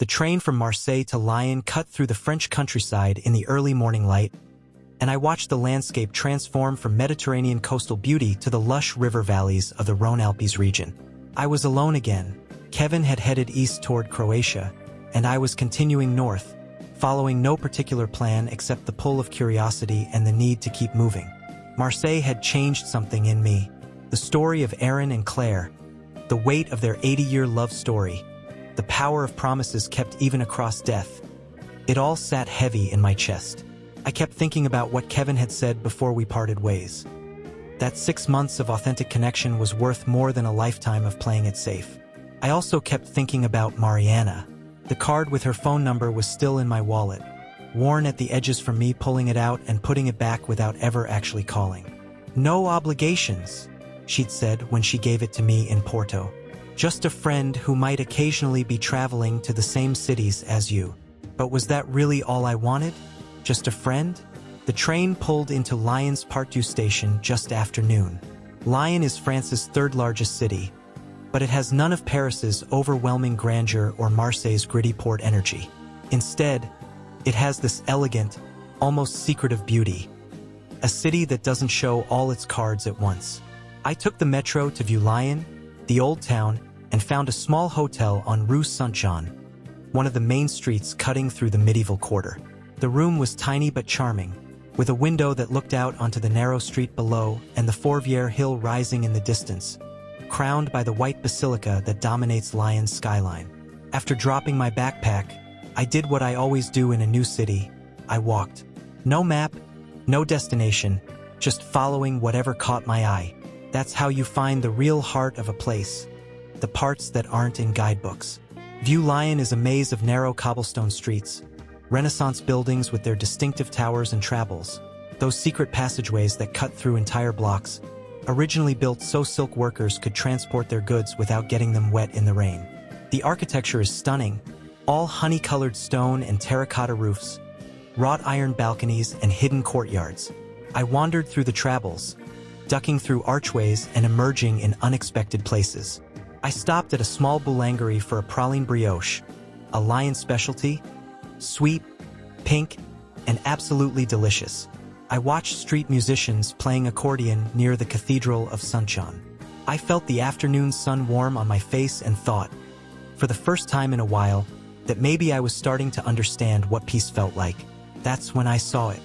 The train from Marseille to Lyon cut through the French countryside in the early morning light, and I watched the landscape transform from Mediterranean coastal beauty to the lush river valleys of the Rhone-Alpes region. I was alone again. Kevin had headed east toward Croatia, and I was continuing north, following no particular plan except the pull of curiosity and the need to keep moving. Marseille had changed something in me. The story of Aaron and Claire, the weight of their 80-year love story, the power of promises kept even across death. It all sat heavy in my chest. I kept thinking about what Kevin had said before we parted ways. That 6 months of authentic connection was worth more than a lifetime of playing it safe. I also kept thinking about Mariana. The card with her phone number was still in my wallet, worn at the edges from me pulling it out and putting it back without ever actually calling. "No obligations," she'd said when she gave it to me in Porto. "Just a friend who might occasionally be traveling to the same cities as you." But was that really all I wanted? Just a friend? The train pulled into Lyon's Part 2 station just after noon. Lyon is France's third largest city, but it has none of Paris's overwhelming grandeur or Marseille's gritty port energy. Instead, it has this elegant, almost secretive beauty, a city that doesn't show all its cards at once. I took the metro to view Lyon, the old town, and found a small hotel on Rue Saint-Jean, one of the main streets cutting through the medieval quarter. The room was tiny but charming, with a window that looked out onto the narrow street below and the Fourvière Hill rising in the distance, crowned by the white basilica that dominates Lyon's skyline. After dropping my backpack, I did what I always do in a new city. I walked. No map, no destination, just following whatever caught my eye. That's how you find the real heart of a place, the parts that aren't in guidebooks. View Lyon is a maze of narrow cobblestone streets, Renaissance buildings with their distinctive towers and trabbles, those secret passageways that cut through entire blocks, originally built so silk workers could transport their goods without getting them wet in the rain. The architecture is stunning, all honey-colored stone and terracotta roofs, wrought iron balconies and hidden courtyards. I wandered through the trabbles, ducking through archways and emerging in unexpected places. I stopped at a small boulangerie for a praline brioche, a Lyon specialty, sweet, pink, and absolutely delicious. I watched street musicians playing accordion near the Cathedral of Saint-Jean. I felt the afternoon sun warm on my face and thought, for the first time in a while, that maybe I was starting to understand what peace felt like. That's when I saw it.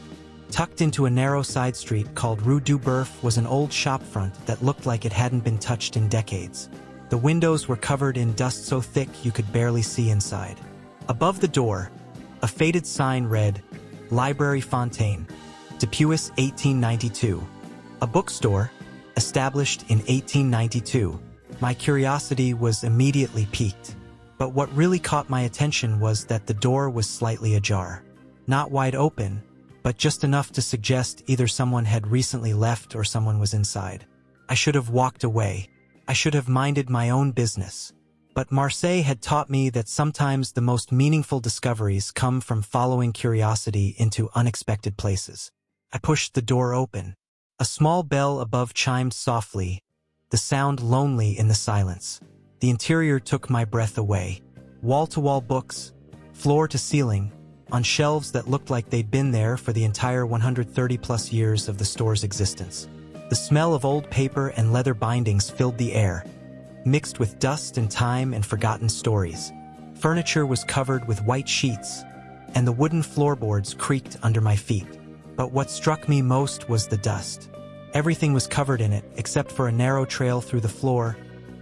Tucked into a narrow side street called Rue du Boeuf was an old shopfront that looked like it hadn't been touched in decades. The windows were covered in dust so thick you could barely see inside. Above the door, a faded sign read, Librairie Fontaine, Depuis 1892. A bookstore, established in 1892. My curiosity was immediately piqued. But what really caught my attention was that the door was slightly ajar. Not wide open, but just enough to suggest either someone had recently left or someone was inside. I should have walked away. I should have minded my own business. But Marseille had taught me that sometimes the most meaningful discoveries come from following curiosity into unexpected places. I pushed the door open. A small bell above chimed softly, the sound lonely in the silence. The interior took my breath away. Wall-to-wall books, floor to ceiling, on shelves that looked like they'd been there for the entire 130-plus years of the store's existence. The smell of old paper and leather bindings filled the air, mixed with dust and time and forgotten stories. Furniture was covered with white sheets, and the wooden floorboards creaked under my feet. But what struck me most was the dust. Everything was covered in it, except for a narrow trail through the floor,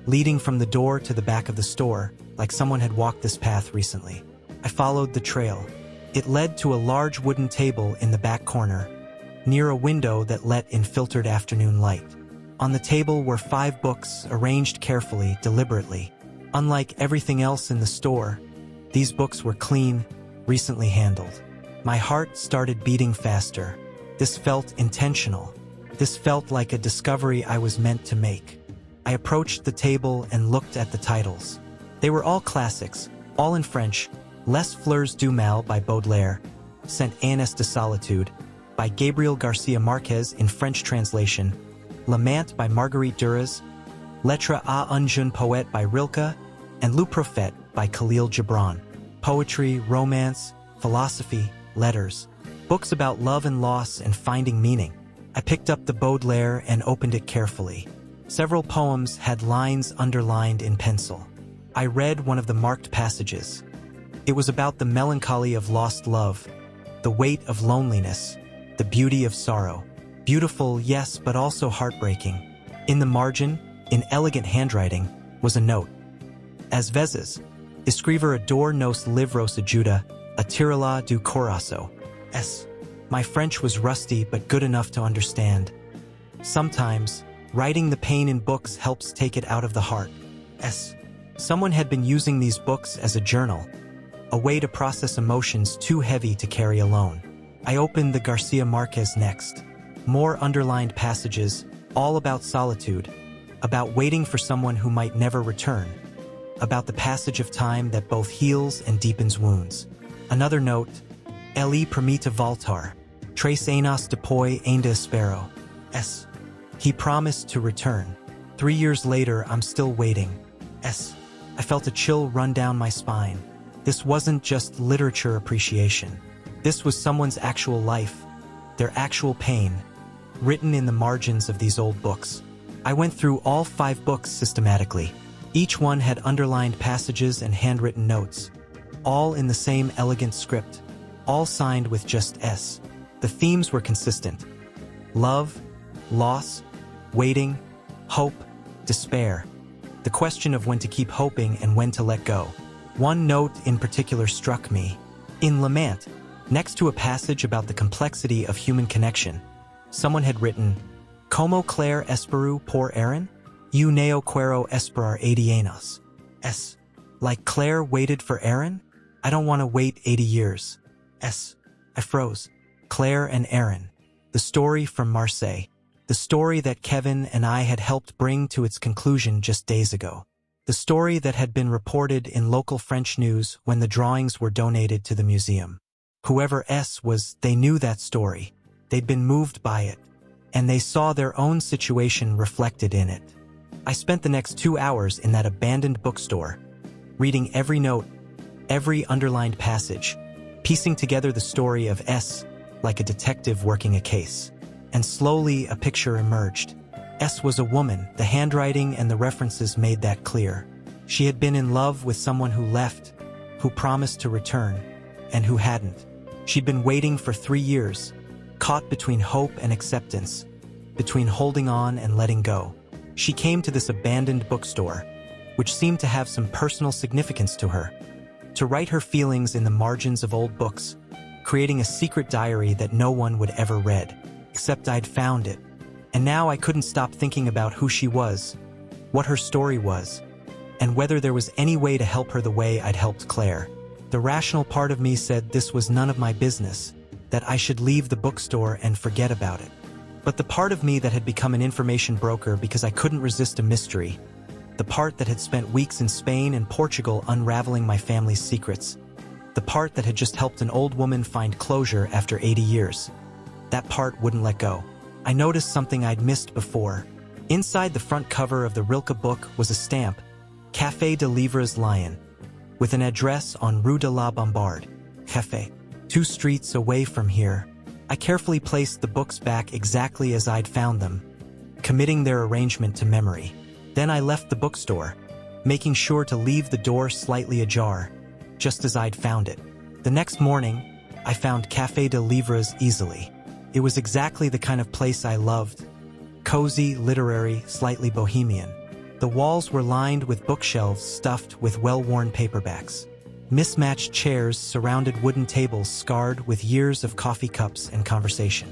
leading from the door to the back of the store, like someone had walked this path recently. I followed the trail. It led to a large wooden table in the back corner, near a window that let in filtered afternoon light. On the table were 5 books, arranged carefully, deliberately. Unlike everything else in the store, these books were clean, recently handled. My heart started beating faster. This felt intentional. This felt like a discovery I was meant to make. I approached the table and looked at the titles. They were all classics, all in French. Les Fleurs du Mal by Baudelaire, Saint Annes de Solitude by Gabriel Garcia Marquez in French translation, L'Amant by Marguerite Duras, Lettre à un jeune poète by Rilke, and Le Prophète by Khalil Gibran. Poetry, romance, philosophy, letters. Books about love and loss and finding meaning. I picked up the Baudelaire and opened it carefully. Several poems had lines underlined in pencil. I read one of the marked passages. It was about the melancholy of lost love, the weight of loneliness, the beauty of sorrow. Beautiful, yes, but also heartbreaking. In the margin, in elegant handwriting, was a note. Às vezes, escrever ador nos livros ajuda a tirá do coração. My French was rusty but good enough to understand. Sometimes, writing the pain in books helps take it out of the heart. Someone had been using these books as a journal, a way to process emotions too heavy to carry alone. I opened the Garcia Marquez next. More underlined passages, all about solitude, about waiting for someone who might never return, about the passage of time that both heals and deepens wounds. Another note, Eli prometa voltar, tres anos depois ainda espero. He promised to return. 3 years later, I'm still waiting. I felt a chill run down my spine. This wasn't just literature appreciation. This was someone's actual life, their actual pain, written in the margins of these old books. I went through all 5 books systematically. Each one had underlined passages and handwritten notes, all in the same elegant script, all signed with just S. The themes were consistent. Love, loss, waiting, hope, despair. The question of when to keep hoping and when to let go. One note in particular struck me. In Lament, next to a passage about the complexity of human connection, someone had written, Como Claire esperu por Aaron? Eu neo quero esperar 80 anos. Like Claire waited for Aaron? I don't want to wait 80 years. I froze. Claire and Aaron. The story from Marseille. The story that Kevin and I had helped bring to its conclusion just days ago. The story that had been reported in local French news when the drawings were donated to the museum. Whoever S was, they knew that story. They'd been moved by it, and they saw their own situation reflected in it. I spent the next 2 hours in that abandoned bookstore, reading every note, every underlined passage, piecing together the story of S like a detective working a case. And slowly a picture emerged. S was a woman, the handwriting and the references made that clear. She had been in love with someone who left, who promised to return, and who hadn't. She'd been waiting for 3 years, caught between hope and acceptance, between holding on and letting go. She came to this abandoned bookstore, which seemed to have some personal significance to her, to write her feelings in the margins of old books, creating a secret diary that no one would ever read, except I'd found it. And now I couldn't stop thinking about who she was, what her story was, and whether there was any way to help her the way I'd helped Claire. The rational part of me said this was none of my business, that I should leave the bookstore and forget about it. But the part of me that had become an information broker because I couldn't resist a mystery, the part that had spent weeks in Spain and Portugal unraveling my family's secrets, the part that had just helped an old woman find closure after 80 years, that part wouldn't let go. I noticed something I'd missed before. Inside the front cover of the Rilke book was a stamp, Café de Livres Lyon, with an address on Rue de la Bombarde, Café, 2 streets away from here. I carefully placed the books back exactly as I'd found them, committing their arrangement to memory. Then I left the bookstore, making sure to leave the door slightly ajar, just as I'd found it. The next morning, I found Café de Livres easily. It was exactly the kind of place I loved. Cozy, literary, slightly bohemian. The walls were lined with bookshelves stuffed with well-worn paperbacks. Mismatched chairs surrounded wooden tables scarred with years of coffee cups and conversation.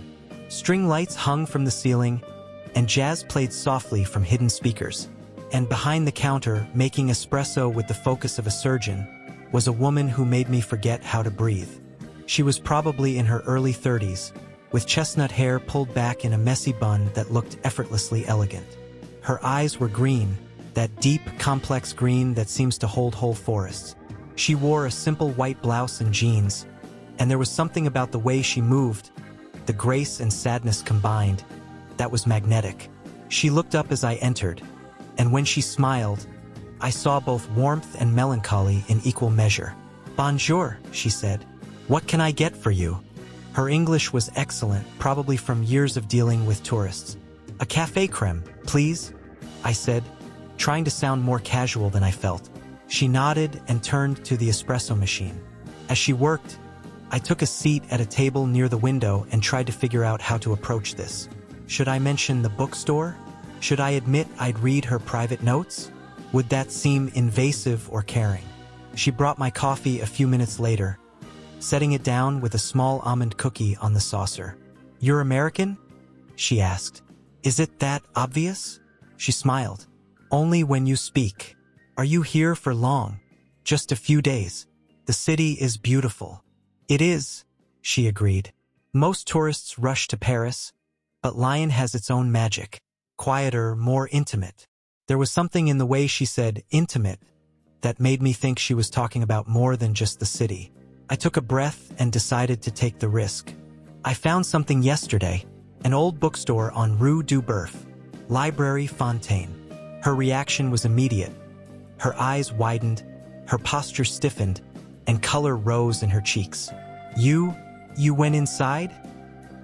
String lights hung from the ceiling, and jazz played softly from hidden speakers. And behind the counter, making espresso with the focus of a surgeon, was a woman who made me forget how to breathe. She was probably in her early 30s, with chestnut hair pulled back in a messy bun that looked effortlessly elegant. Her eyes were green, that deep, complex green that seems to hold whole forests. She wore a simple white blouse and jeans, and there was something about the way she moved, the grace and sadness combined, that was magnetic. She looked up as I entered, and when she smiled, I saw both warmth and melancholy in equal measure. Bonjour, she said. What can I get for you? Her English was excellent, probably from years of dealing with tourists. A café crème, please, I said, trying to sound more casual than I felt. She nodded and turned to the espresso machine. As she worked, I took a seat at a table near the window and tried to figure out how to approach this. Should I mention the bookstore? Should I admit I'd read her private notes? Would that seem invasive or caring? She brought my coffee a few minutes later, setting it down with a small almond cookie on the saucer. You're American? She asked. Is it that obvious? She smiled. Only when you speak. Are you here for long? Just a few days. The city is beautiful. It is, she agreed. Most tourists rush to Paris, but Lyon has its own magic. Quieter, more intimate. There was something in the way she said intimate that made me think she was talking about more than just the city. I took a breath and decided to take the risk. I found something yesterday, an old bookstore on Rue du Boeuf, Librairie Fontaine. Her reaction was immediate. Her eyes widened, her posture stiffened, and color rose in her cheeks. You went inside?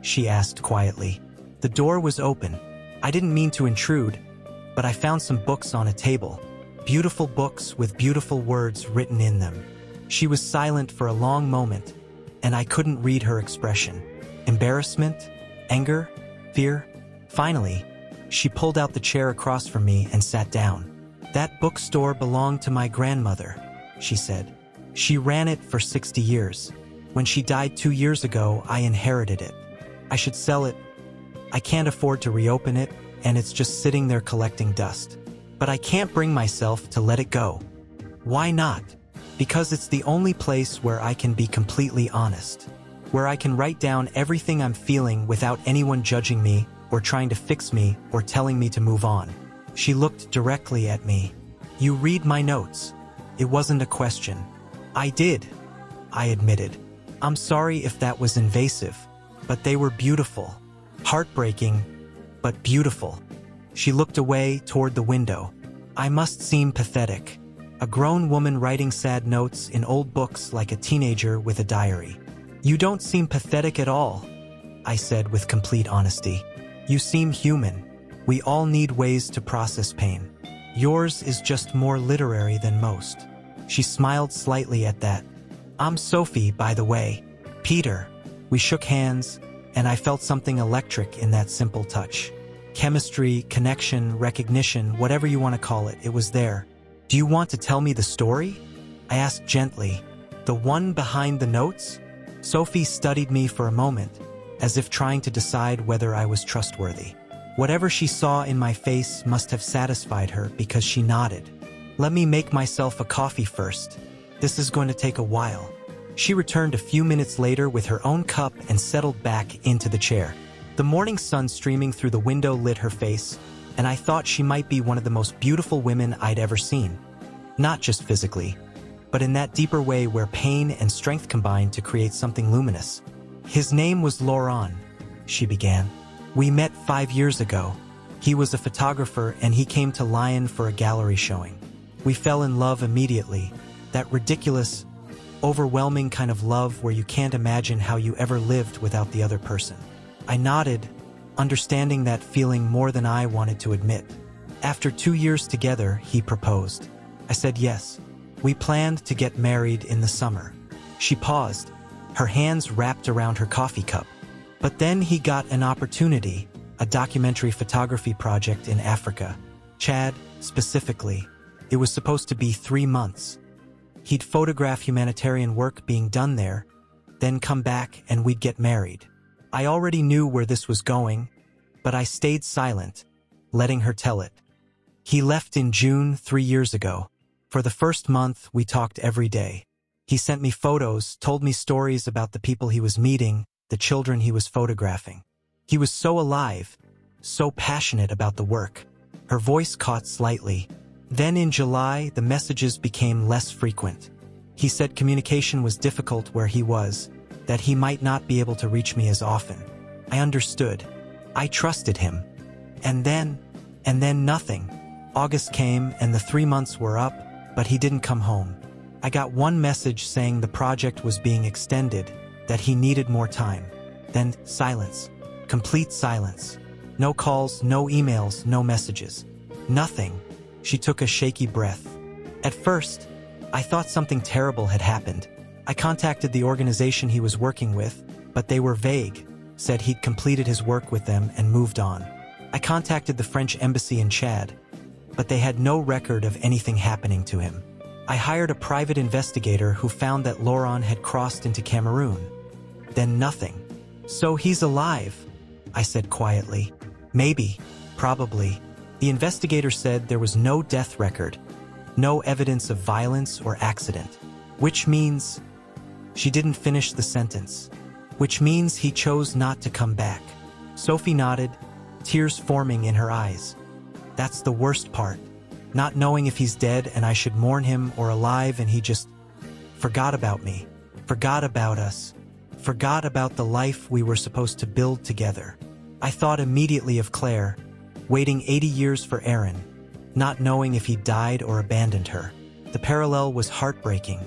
She asked quietly. The door was open. I didn't mean to intrude, but I found some books on a table. Beautiful books with beautiful words written in them. She was silent for a long moment, and I couldn't read her expression. Embarrassment? Anger? Fear? Finally, she pulled out the chair across from me and sat down. That bookstore belonged to my grandmother, she said. She ran it for 60 years. When she died 2 years ago, I inherited it. I should sell it. I can't afford to reopen it, and it's just sitting there collecting dust. But I can't bring myself to let it go. Why not? Because it's the only place where I can be completely honest. Where I can write down everything I'm feeling without anyone judging me or trying to fix me or telling me to move on. She looked directly at me. You read my notes. It wasn't a question. I did, I admitted. I'm sorry if that was invasive, but they were beautiful. Heartbreaking, but beautiful. She looked away toward the window. I must seem pathetic. A grown woman writing sad notes in old books like a teenager with a diary. You don't seem pathetic at all, I said with complete honesty. You seem human. We all need ways to process pain. Yours is just more literary than most. She smiled slightly at that. I'm Sophie, by the way. Peter. We shook hands, and I felt something electric in that simple touch. Chemistry, connection, recognition, whatever you want to call it, it was there. Do you want to tell me the story? I asked gently. The one behind the notes? Sophie studied me for a moment, as if trying to decide whether I was trustworthy. Whatever she saw in my face must have satisfied her because she nodded. Let me make myself a coffee first. This is going to take a while. She returned a few minutes later with her own cup and settled back into the chair. The morning sun streaming through the window lit her face, and I thought she might be one of the most beautiful women I'd ever seen. Not just physically, but in that deeper way where pain and strength combine to create something luminous. His name was Laurent, she began. We met 5 years ago. He was a photographer and he came to Lyon for a gallery showing. We fell in love immediately, that ridiculous, overwhelming kind of love where you can't imagine how you ever lived without the other person. I nodded, understanding that feeling more than I wanted to admit. After 2 years together, he proposed. I said yes. We planned to get married in the summer. She paused, her hands wrapped around her coffee cup. But then he got an opportunity, a documentary photography project in Africa, Chad, specifically. It was supposed to be 3 months. He'd photograph humanitarian work being done there, then come back and we'd get married. I already knew where this was going, but I stayed silent, letting her tell it. He left in June 3 years ago. For the first month, we talked every day. He sent me photos, told me stories about the people he was meeting, the children he was photographing. He was so alive, so passionate about the work. Her voice caught slightly. Then in July, the messages became less frequent. He said communication was difficult where he was, that he might not be able to reach me as often. I understood. I trusted him. And then nothing. August came and the 3 months were up, but he didn't come home. I got one message saying the project was being extended, that he needed more time. Then silence. Complete silence. No calls, no emails, no messages. Nothing. She took a shaky breath. At first, I thought something terrible had happened. I contacted the organization he was working with, but they were vague, said he'd completed his work with them and moved on. I contacted the French embassy in Chad, but they had no record of anything happening to him. I hired a private investigator who found that Laurent had crossed into Cameroon. Then nothing. So he's alive, I said quietly. Maybe, probably. The investigator said there was no death record, no evidence of violence or accident. Which means... She didn't finish the sentence. Which means he chose not to come back. Sophie nodded, tears forming in her eyes. That's the worst part. Not knowing if he's dead and I should mourn him or alive, and he just forgot about me, forgot about us, forgot about the life we were supposed to build together. I thought immediately of Claire, waiting 80 years for Aaron, not knowing if he died or abandoned her. The parallel was heartbreaking.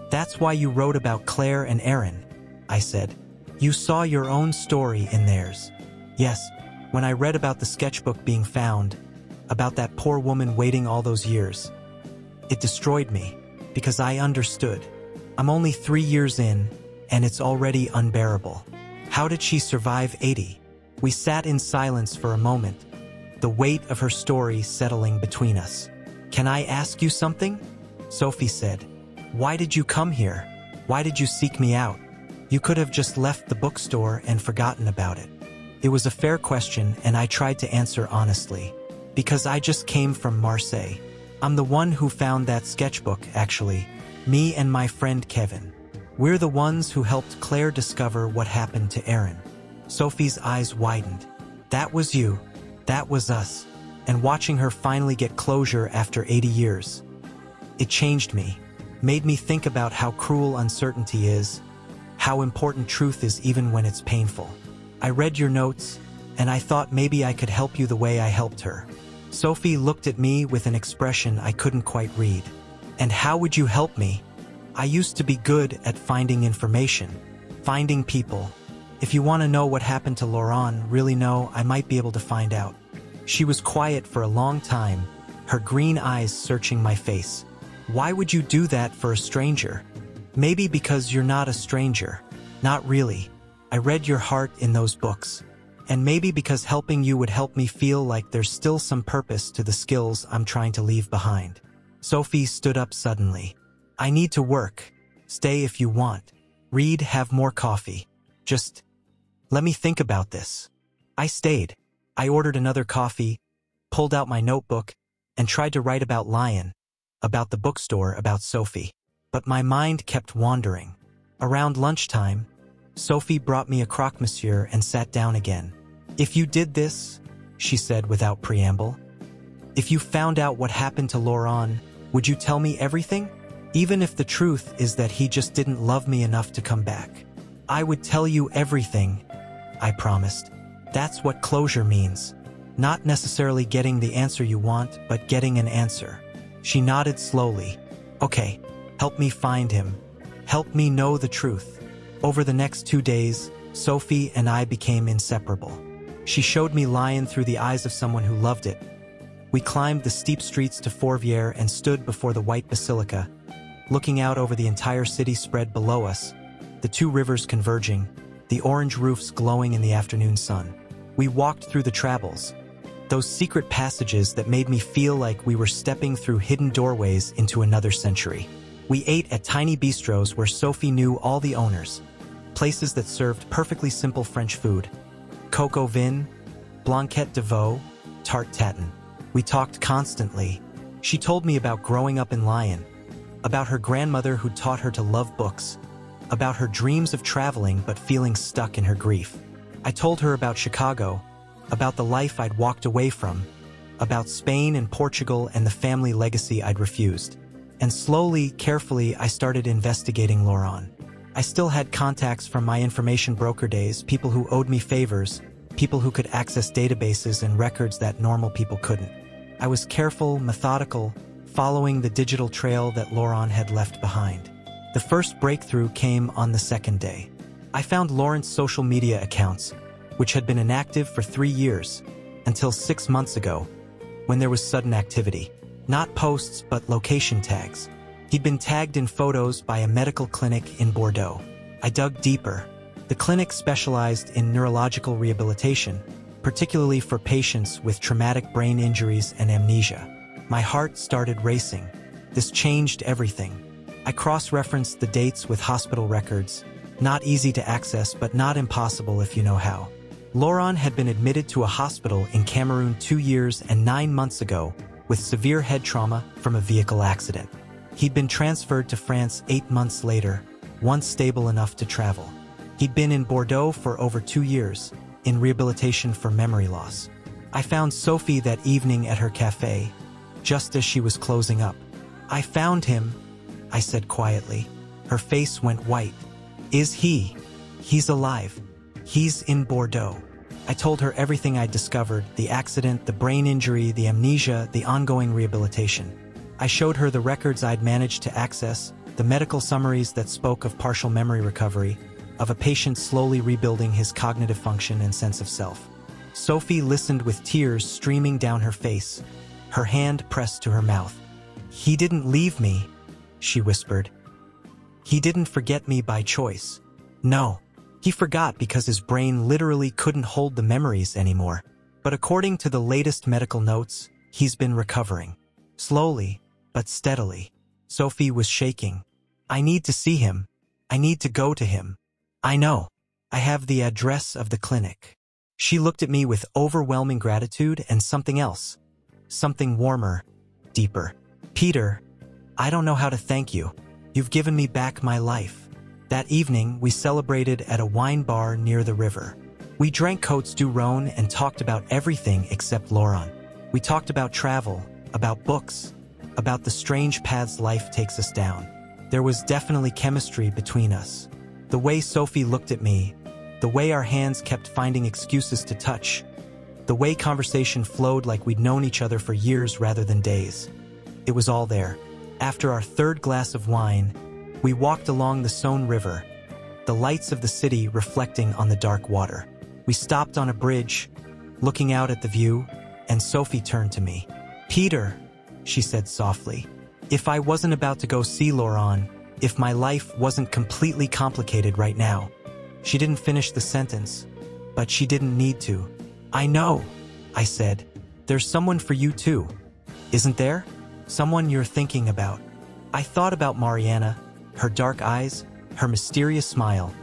That's why you wrote about Claire and Aaron, I said. You saw your own story in theirs. Yes, when I read about the sketchbook being found, about that poor woman waiting all those years, it destroyed me, because I understood. I'm only 3 years in, and it's already unbearable. How did she survive 80? We sat in silence for a moment, the weight of her story settling between us. Can I ask you something? Sophie said. Why did you come here? Why did you seek me out? You could have just left the bookstore and forgotten about it. It was a fair question, and I tried to answer honestly. Because I just came from Marseille. I'm the one who found that sketchbook, actually. Me and my friend Kevin. We're the ones who helped Claire discover what happened to Aaron. Sophie's eyes widened. That was you. That was us. And watching her finally get closure after 80 years. It changed me. Made me think about how cruel uncertainty is. How important truth is even when it's painful. I read your notes, and I thought maybe I could help you the way I helped her. Sophie looked at me with an expression I couldn't quite read. And how would you help me? I used to be good at finding information, finding people. If you want to know what happened to Laurent, really know, I might be able to find out. She was quiet for a long time, her green eyes searching my face. Why would you do that for a stranger? Maybe because you're not a stranger. Not really. I read your heart in those books. And maybe because helping you would help me feel like there's still some purpose to the skills I'm trying to leave behind. Sophie stood up suddenly. I need to work. Stay if you want. Read, have more coffee. Just let me think about this. I stayed. I ordered another coffee, pulled out my notebook, and tried to write about Lyon, about the bookstore, about Sophie. But my mind kept wandering. Around lunchtime, Sophie brought me a croque-monsieur and sat down again. If you did this, she said without preamble, if you found out what happened to Laurent, would you tell me everything? Even if the truth is that he just didn't love me enough to come back. I would tell you everything, I promised. That's what closure means. Not necessarily getting the answer you want, but getting an answer. She nodded slowly. Okay, help me find him. Help me know the truth. Over the next 2 days, Sophie and I became inseparable. She showed me Lyon through the eyes of someone who loved it. We climbed the steep streets to Fourvière and stood before the white basilica, looking out over the entire city spread below us, the two rivers converging, the orange roofs glowing in the afternoon sun. We walked through the travels, those secret passages that made me feel like we were stepping through hidden doorways into another century. We ate at tiny bistros where Sophie knew all the owners, places that served perfectly simple French food. Coq au vin, blanquette de veau, tarte tatin. We talked constantly. She told me about growing up in Lyon, about her grandmother who taught her to love books, about her dreams of traveling but feeling stuck in her grief. I told her about Chicago, about the life I'd walked away from, about Spain and Portugal and the family legacy I'd refused. And slowly, carefully, I started investigating Laurent. I still had contacts from my information broker days, people who owed me favors, people who could access databases and records that normal people couldn't. I was careful, methodical, following the digital trail that Laurent had left behind. The first breakthrough came on the second day. I found Laurent's social media accounts, which had been inactive for 3 years, until 6 months ago, when there was sudden activity. Not posts, but location tags. He'd been tagged in photos by a medical clinic in Bordeaux. I dug deeper. The clinic specialized in neurological rehabilitation, particularly for patients with traumatic brain injuries and amnesia. My heart started racing. This changed everything. I cross-referenced the dates with hospital records. Not easy to access, but not impossible if you know how. Laurent had been admitted to a hospital in Cameroon 2 years and 9 months ago with severe head trauma from a vehicle accident. He'd been transferred to France 8 months later, once stable enough to travel. He'd been in Bordeaux for over 2 years, in rehabilitation for memory loss. I found Sophie that evening at her café, just as she was closing up. "I found him," I said quietly. Her face went white. "Is he? He's alive. He's in Bordeaux." I told her everything I'd discovered, the accident, the brain injury, the amnesia, the ongoing rehabilitation. I showed her the records I'd managed to access, the medical summaries that spoke of partial memory recovery, of a patient slowly rebuilding his cognitive function and sense of self. Sophie listened with tears streaming down her face, her hand pressed to her mouth. "He didn't leave me," she whispered. "He didn't forget me by choice. No. He forgot because his brain literally couldn't hold the memories anymore. But according to the latest medical notes, he's been recovering. Slowly, but steadily." Sophie was shaking. "I need to see him. I need to go to him." "I know. I have the address of the clinic." She looked at me with overwhelming gratitude and something else. Something warmer, deeper. "Peter, I don't know how to thank you. You've given me back my life." That evening, we celebrated at a wine bar near the river. We drank Côtes du Rhône and talked about everything except Laurent. We talked about travel, about books, about the strange paths life takes us down. There was definitely chemistry between us. The way Sophie looked at me, the way our hands kept finding excuses to touch, the way conversation flowed like we'd known each other for years rather than days. It was all there. After our third glass of wine, we walked along the Saône River, the lights of the city reflecting on the dark water. We stopped on a bridge, looking out at the view, and Sophie turned to me. "Peter," she said softly, "if I wasn't about to go see Laurent, if my life wasn't completely complicated right now." She didn't finish the sentence, but she didn't need to. "I know," I said. "There's someone for you too. Isn't there? Someone you're thinking about." I thought about Mariana, her dark eyes, her mysterious smile,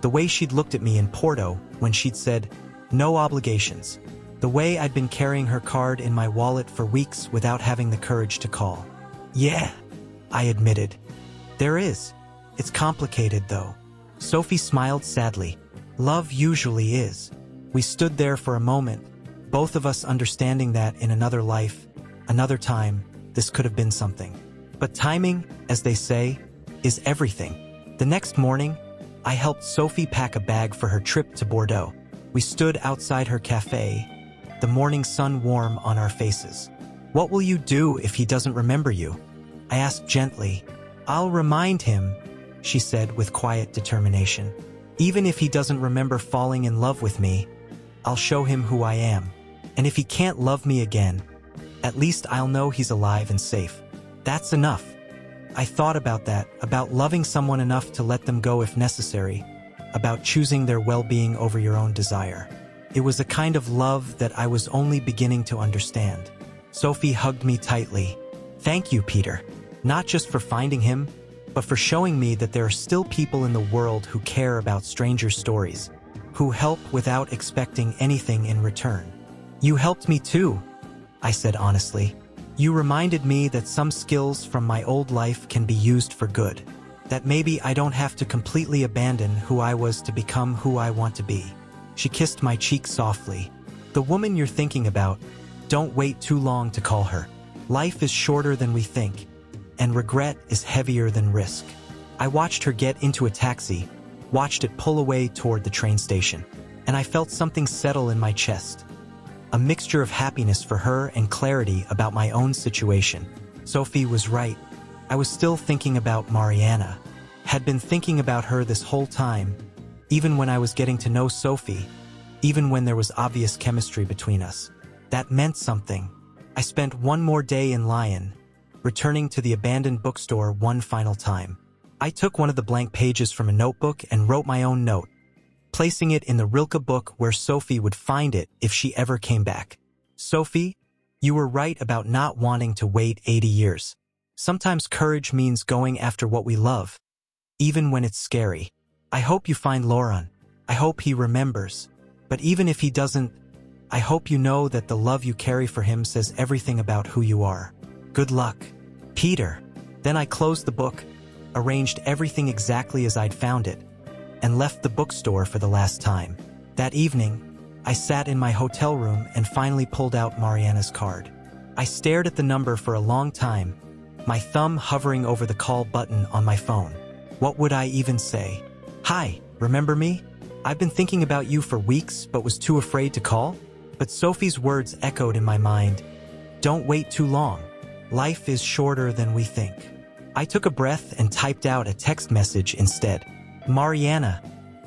the way she'd looked at me in Porto when she'd said, "No obligations," the way I'd been carrying her card in my wallet for weeks without having the courage to call. "Yeah," I admitted. "There is. It's complicated, though." Sophie smiled sadly. "Love usually is." We stood there for a moment, both of us understanding that in another life, another time, this could have been something. But timing, as they say, is everything. The next morning, I helped Sophie pack a bag for her trip to Bordeaux. We stood outside her cafe, the morning sun warm on our faces. "What will you do if he doesn't remember you?" I asked gently. "I'll remind him," she said with quiet determination. "Even if he doesn't remember falling in love with me, I'll show him who I am. And if he can't love me again, at least I'll know he's alive and safe. That's enough." I thought about that, about loving someone enough to let them go if necessary, about choosing their well-being over your own desire. It was a kind of love that I was only beginning to understand. Sophie hugged me tightly. "Thank you, Peter. Not just for finding him, but for showing me that there are still people in the world who care about strangers' stories, who help without expecting anything in return." "You helped me too," I said honestly. "You reminded me that some skills from my old life can be used for good, that maybe I don't have to completely abandon who I was to become who I want to be." She kissed my cheek softly. "The woman you're thinking about, don't wait too long to call her. Life is shorter than we think, and regret is heavier than risk." I watched her get into a taxi, watched it pull away toward the train station, and I felt something settle in my chest. A mixture of happiness for her and clarity about my own situation. Sophie was right. I was still thinking about Mariana. Had been thinking about her this whole time, even when I was getting to know Sophie, even when there was obvious chemistry between us. That meant something. I spent one more day in Lyon, returning to the abandoned bookstore one final time. I took one of the blank pages from a notebook and wrote my own note, placing it in the Rilke book where Sophie would find it if she ever came back. Sophie, you were right about not wanting to wait 80 years. Sometimes courage means going after what we love, even when it's scary. I hope you find Laurent. I hope he remembers. But even if he doesn't, I hope you know that the love you carry for him says everything about who you are. Good luck, Peter. Then I closed the book, arranged everything exactly as I'd found it, and left the bookstore for the last time. That evening, I sat in my hotel room and finally pulled out Mariana's card. I stared at the number for a long time, my thumb hovering over the call button on my phone. What would I even say? Hi, remember me? I've been thinking about you for weeks but was too afraid to call. But Sophie's words echoed in my mind. Don't wait too long. Life is shorter than we think. I took a breath and typed out a text message instead. Mariana,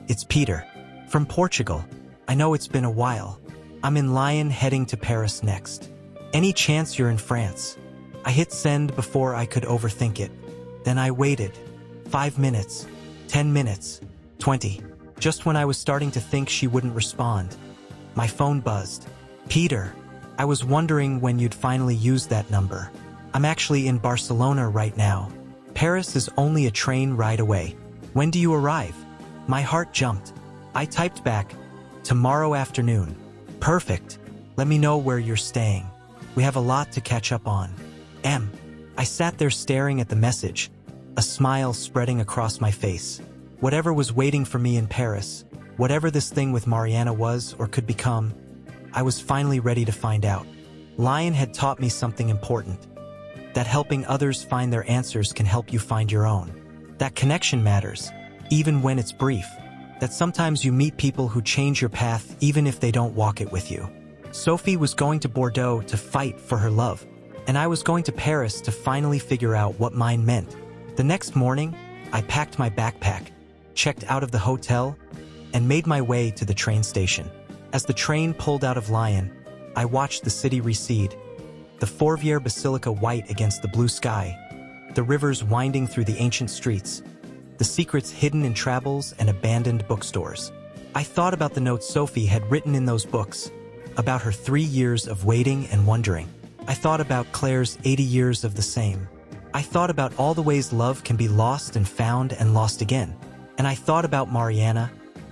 it's Peter. From Portugal. I know it's been a while. I'm in Lyon heading to Paris next. Any chance you're in France? I hit send before I could overthink it. Then I waited. 5 minutes. 10 minutes. 20. Just when I was starting to think she wouldn't respond, my phone buzzed. Peter, I was wondering when you'd finally use that number. I'm actually in Barcelona right now. Paris is only a train ride away. When do you arrive? My heart jumped. I typed back, tomorrow afternoon. Perfect. Let me know where you're staying. We have a lot to catch up on. M. I sat there staring at the message, a smile spreading across my face. Whatever was waiting for me in Paris, whatever this thing with Mariana was or could become, I was finally ready to find out. Lyon had taught me something important. That helping others find their answers can help you find your own. That connection matters, even when it's brief. That sometimes you meet people who change your path even if they don't walk it with you. Sophie was going to Bordeaux to fight for her love, and I was going to Paris to finally figure out what mine meant. The next morning, I packed my backpack, checked out of the hotel, and made my way to the train station. As the train pulled out of Lyon, I watched the city recede, the Fourvière Basilica white against the blue sky, the rivers winding through the ancient streets, the secrets hidden in travels and abandoned bookstores. I thought about the notes Sophie had written in those books, about her 3 years of waiting and wondering. I thought about Claire's 80 years of the same. I thought about all the ways love can be lost and found and lost again. And I thought about Mariana,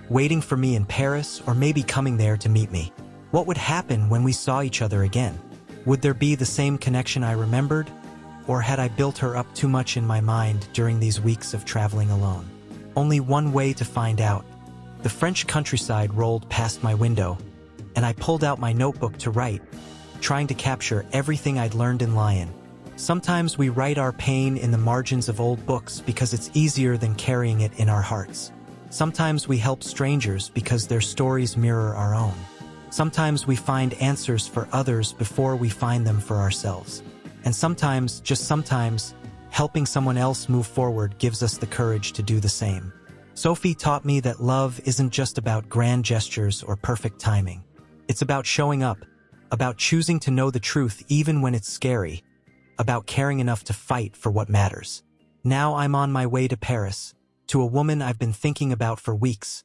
waiting for me in Paris or maybe coming there to meet me. What would happen when we saw each other again? Would there be the same connection I remembered? Or had I built her up too much in my mind during these weeks of traveling alone? Only one way to find out. The French countryside rolled past my window, and I pulled out my notebook to write, trying to capture everything I'd learned in Lyon. Sometimes we write our pain in the margins of old books because it's easier than carrying it in our hearts. Sometimes we help strangers because their stories mirror our own. Sometimes we find answers for others before we find them for ourselves. And sometimes, just sometimes, helping someone else move forward gives us the courage to do the same. Sophie taught me that love isn't just about grand gestures or perfect timing. It's about showing up, about choosing to know the truth even when it's scary, about caring enough to fight for what matters. Now I'm on my way to Paris, to a woman I've been thinking about for weeks,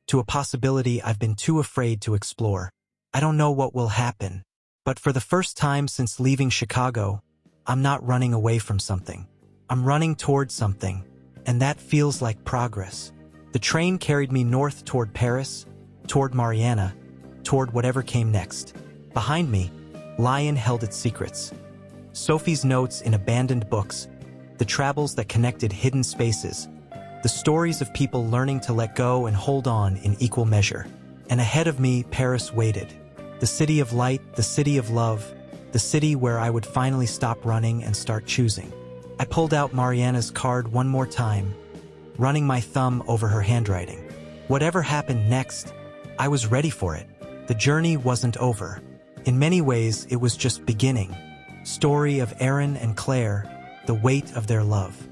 to a possibility I've been too afraid to explore. I don't know what will happen, but for the first time since leaving Chicago, I'm not running away from something. I'm running toward something, and that feels like progress. The train carried me north toward Paris, toward Mariana, toward whatever came next. Behind me, Lyon held its secrets. Sophie's notes in abandoned books, the travels that connected hidden spaces, the stories of people learning to let go and hold on in equal measure. And ahead of me, Paris waited. The city of light, the city of love, the city where I would finally stop running and start choosing. I pulled out Mariana's card one more time, running my thumb over her handwriting. Whatever happened next, I was ready for it. The journey wasn't over. In many ways, it was just beginning. Story of Aaron and Claire, The Weight of Their Love.